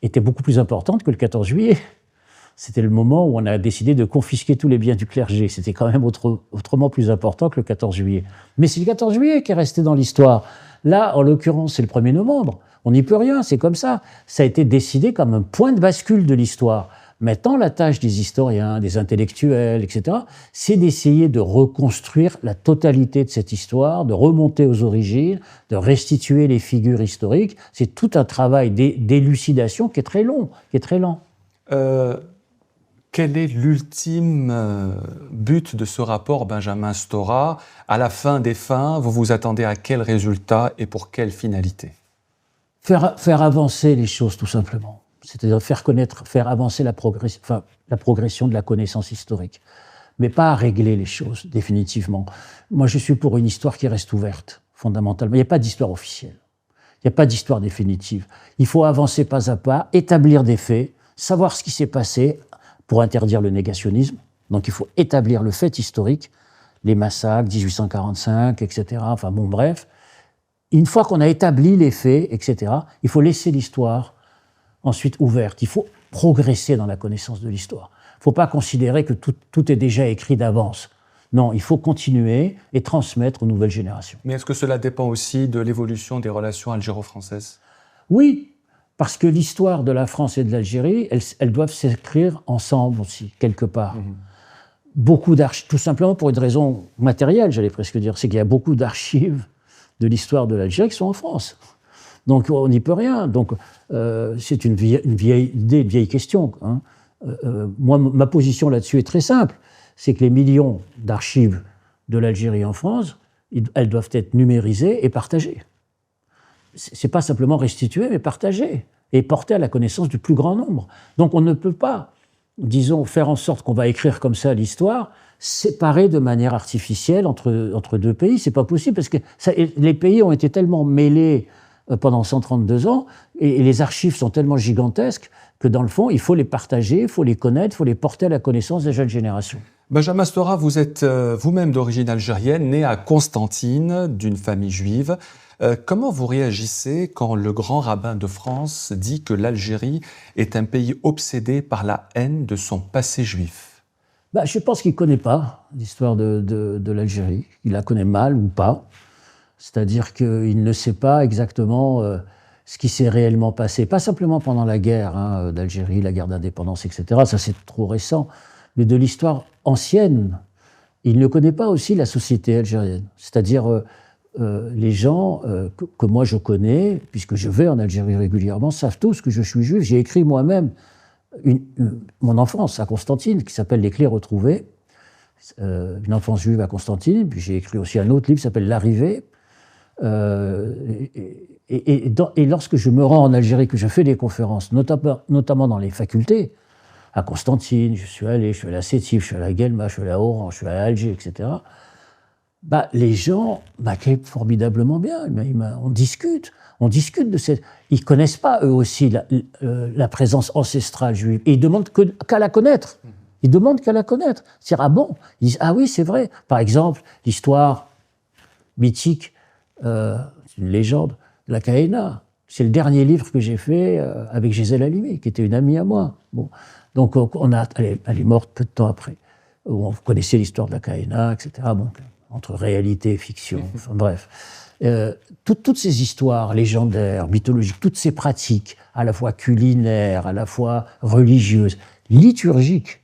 était beaucoup plus importante que le 14 juillet. C'était le moment où on a décidé de confisquer tous les biens du clergé. C'était quand même autrement plus important que le 14 juillet. Mais c'est le 14 juillet qui est resté dans l'histoire. Là, en l'occurrence, c'est le 1er novembre. On n'y peut rien, c'est comme ça. Ça a été décidé comme un point de bascule de l'histoire. Maintenant, la tâche des historiens, des intellectuels, etc., c'est d'essayer de reconstruire la totalité de cette histoire, de remonter aux origines, de restituer les figures historiques. C'est tout un travail d'élucidation qui est très long, qui est très lent. Quel est l'ultime but de ce rapport, Benjamin Stora? À la fin des fins, vous vous attendez à quel résultat et pour quelle finalité? Faire avancer les choses, tout simplement. C'est-à-dire faire avancer la progression de la connaissance historique. Mais pas régler les choses, définitivement. Moi, je suis pour une histoire qui reste ouverte, fondamentalement. Il n'y a pas d'histoire officielle. Il n'y a pas d'histoire définitive. Il faut avancer pas à pas, établir des faits, savoir ce qui s'est passé, pour interdire le négationnisme. Donc il faut établir le fait historique, les massacres, 1845, etc. Enfin bon, bref. Une fois qu'on a établi les faits, etc., il faut laisser l'histoire ensuite ouverte. Il faut progresser dans la connaissance de l'histoire. Il ne faut pas considérer que tout est déjà écrit d'avance. Non, il faut continuer et transmettre aux nouvelles générations. Mais est-ce que cela dépend aussi de l'évolution des relations algéro-françaises? Oui, parce que l'histoire de la France et de l'Algérie, elles doivent s'écrire ensemble aussi, quelque part. Beaucoup d'archives, tout simplement pour une raison matérielle, j'allais presque dire, c'est qu'il y a beaucoup d'archives de l'histoire de l'Algérie qui sont en France. Donc on n'y peut rien. Donc c'est une vieille idée, une vieille question. Hein. Moi, ma position là-dessus est très simple. C'est que les millions d'archives de l'Algérie en France, elles doivent être numérisées et partagées. C'est pas simplement restituer, mais partager et porter à la connaissance du plus grand nombre. Donc on ne peut pas, disons, faire en sorte qu'on va écrire comme ça l'histoire séparer de manière artificielle entre deux pays. C'est pas possible parce que les pays ont été tellement mêlés pendant 132 ans et les archives sont tellement gigantesques que dans le fond, il faut les partager, il faut les connaître, il faut les porter à la connaissance des jeunes générations. Benjamin Stora, vous êtes vous-même d'origine algérienne, né à Constantine, d'une famille juive. Comment vous réagissez quand le grand rabbin de France dit que l'Algérie est un pays obsédé par la haine de son passé juif? Je pense qu'il ne connaît pas l'histoire de l'Algérie. Il la connaît mal ou pas. C'est-à-dire qu'il ne sait pas exactement ce qui s'est réellement passé. Pas simplement pendant la guerre d'Algérie, la guerre d'indépendance, etc. Ça, c'est trop récent. Mais de l'histoire ancienne. Il ne connaît pas aussi la société algérienne. C'est-à-dire les gens que moi je connais, puisque je vais en Algérie régulièrement, savent tous que je suis juif. J'ai écrit moi-même mon enfance à Constantine, qui s'appelle Les Clés retrouvées, une enfance juive à Constantine. Puis j'ai écrit aussi un autre livre qui s'appelle L'Arrivée. Et lorsque je me rends en Algérie, que je fais des conférences, notamment dans les facultés, à Constantine, je suis allé à Sétif, je suis allé à Guelma, je suis allé à Oran, je suis allé à Alger, etc. Les gens m'accueillent formidablement bien. On discute de cette. Ils ne connaissent pas eux aussi la présence ancestrale juive. Et ils demandent qu'à la connaître. Ils demandent qu'à la connaître. C'est-à-dire, ah bon? Ils disent, ah oui, c'est vrai. Par exemple, l'histoire mythique, c'est une légende, de la Kahéna. C'est le dernier livre que j'ai fait avec Gisèle Halimi, qui était une amie à moi. Bon. Donc, elle est morte peu de temps après. On connaissait l'histoire de la Kahéna, etc. Bon, entre réalité et fiction, enfin bref. Toutes ces histoires légendaires, mythologiques, toutes ces pratiques, à la fois culinaires, à la fois religieuses, liturgiques,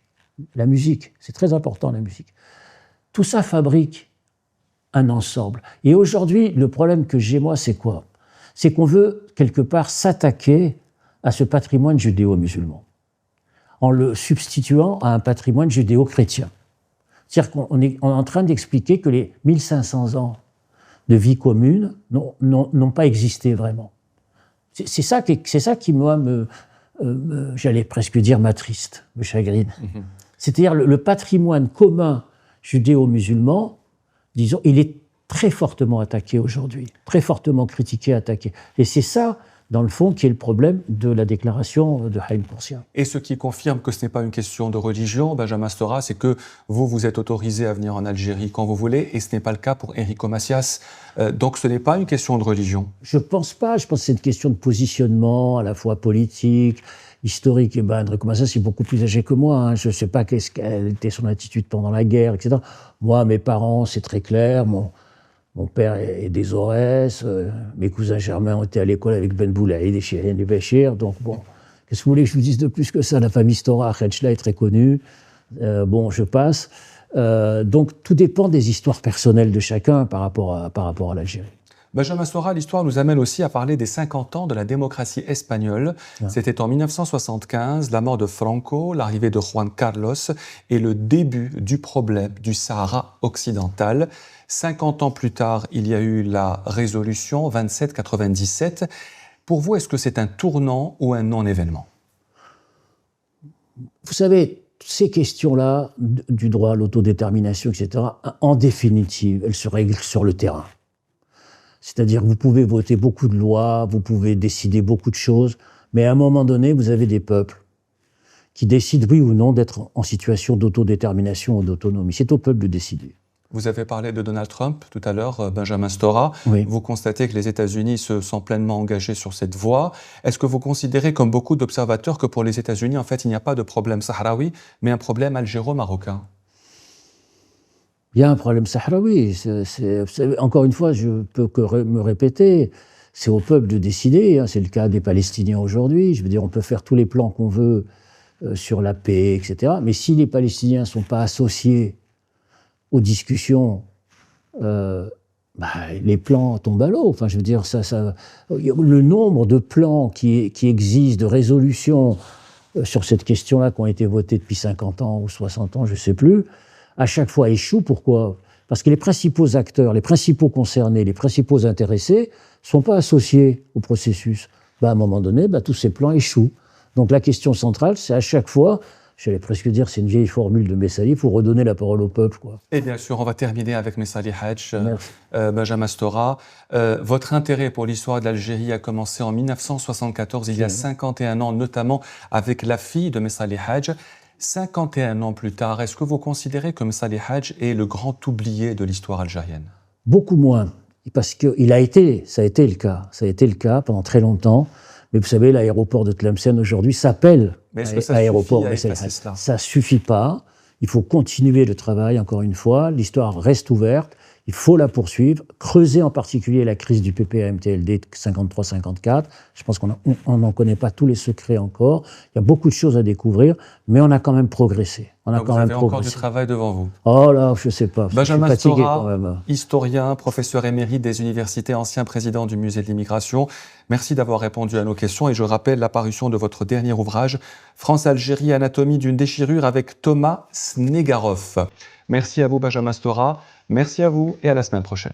la musique, c'est très important la musique, tout ça fabrique un ensemble. Et aujourd'hui, le problème que j'ai moi, c'est quoi? C'est qu'on veut quelque part s'attaquer à ce patrimoine judéo-musulman, en le substituant à un patrimoine judéo-chrétien. C'est-à-dire qu'on est en train d'expliquer que les 1500 ans de vie commune n'ont pas existé vraiment. C'est ça qui moi, j'allais presque dire, m'attriste, me chagrine. C'est-à-dire le patrimoine commun judéo-musulman, disons, il est très fortement attaqué aujourd'hui, très fortement critiqué, attaqué. Et c'est ça, dans le fond, qui est le problème de la déclaration de Haïm Koursia. Et ce qui confirme que ce n'est pas une question de religion, Benjamin Stora, c'est que vous êtes autorisé à venir en Algérie quand vous voulez, et ce n'est pas le cas pour Enrico Macias. Donc ce n'est pas une question de religion. Je pense pas. Je pense que c'est une question de positionnement, à la fois politique, historique. Et Enrico Macias est beaucoup plus âgé que moi. Je ne sais pas quelle était son attitude pendant la guerre, etc. Moi, mes parents, c'est très clair. Mon père est des Aurès, mes cousins germains ont été à l'école avec Ben Boulaïd et Chérien et Béchir, donc bon, qu'est-ce que vous voulez que je vous dise de plus que ça? La famille Stora, Khetchla est très connue, je passe. Donc tout dépend des histoires personnelles de chacun par rapport à l'Algérie. Benjamin Stora, l'histoire nous amène aussi à parler des 50 ans de la démocratie espagnole. C'était en 1975, la mort de Franco, l'arrivée de Juan Carlos et le début du problème du Sahara occidental. 50 ans plus tard, il y a eu la résolution 2797. Pour vous, est-ce que c'est un tournant ou un non-événement? Vous savez, ces questions-là, du droit à l'autodétermination, etc., en définitive, elles se règlent sur le terrain. C'est-à-dire que vous pouvez voter beaucoup de lois, vous pouvez décider beaucoup de choses, mais à un moment donné, vous avez des peuples qui décident, oui ou non, d'être en situation d'autodétermination ou d'autonomie. C'est au peuple de décider. Vous avez parlé de Donald Trump tout à l'heure, Benjamin Stora. Oui. Vous constatez que les États-Unis se sont pleinement engagés sur cette voie. Est-ce que vous considérez, comme beaucoup d'observateurs, que pour les États-Unis, en fait, il n'y a pas de problème sahraoui, mais un problème algéro-marocain? Il y a un problème sahraoui. Encore une fois, je ne peux que me répéter. C'est au peuple de décider. C'est le cas des Palestiniens aujourd'hui. Je veux dire, on peut faire tous les plans qu'on veut sur la paix, etc. Mais si les Palestiniens ne sont pas associés aux discussions, les plans tombent à l'eau. Enfin, je veux dire, le nombre de plans qui existent, de résolutions sur cette question-là, qui ont été votées depuis 50 ans ou 60 ans, je ne sais plus, à chaque fois échouent. Pourquoi? Parce que les principaux acteurs, les principaux concernés, les principaux intéressés ne sont pas associés au processus. À un moment donné, tous ces plans échouent. Donc la question centrale, c'est à chaque fois, j'allais presque dire, c'est une vieille formule de Messali, il faut redonner la parole au peuple, quoi. Et bien sûr, on va terminer avec Messali Hadj, Merci. Benjamin Stora. Votre intérêt pour l'histoire de l'Algérie a commencé en 1974, il y a 51 ans, notamment avec la fille de Messali Hadj. 51 ans plus tard, est-ce que vous considérez que Messali Hadj est le grand oublié de l'histoire algérienne? Beaucoup moins, parce que ça a été le cas pendant très longtemps. Mais vous savez, l'aéroport de Tlemcen aujourd'hui s'appelle aéroport Messali Hadj. Ça suffit pas. Il faut continuer le travail, encore une fois. L'histoire reste ouverte. Il faut la poursuivre, creuser en particulier la crise du PPA-MTLD 53-54. Je pense qu'on n'en connaît pas tous les secrets encore. Il y a beaucoup de choses à découvrir, mais on a quand même progressé. Vous avez encore du travail devant vous. Oh là, je ne sais pas. Benjamin je suis fatigué Stora, quand même. Historien, professeur émérite des universités, ancien président du musée de l'immigration. Merci d'avoir répondu à nos questions et je rappelle la parution de votre dernier ouvrage, France-Algérie, anatomie d'une déchirure avec Thomas Snegarov. Merci à vous, Benjamin Stora. Merci à vous et à la semaine prochaine.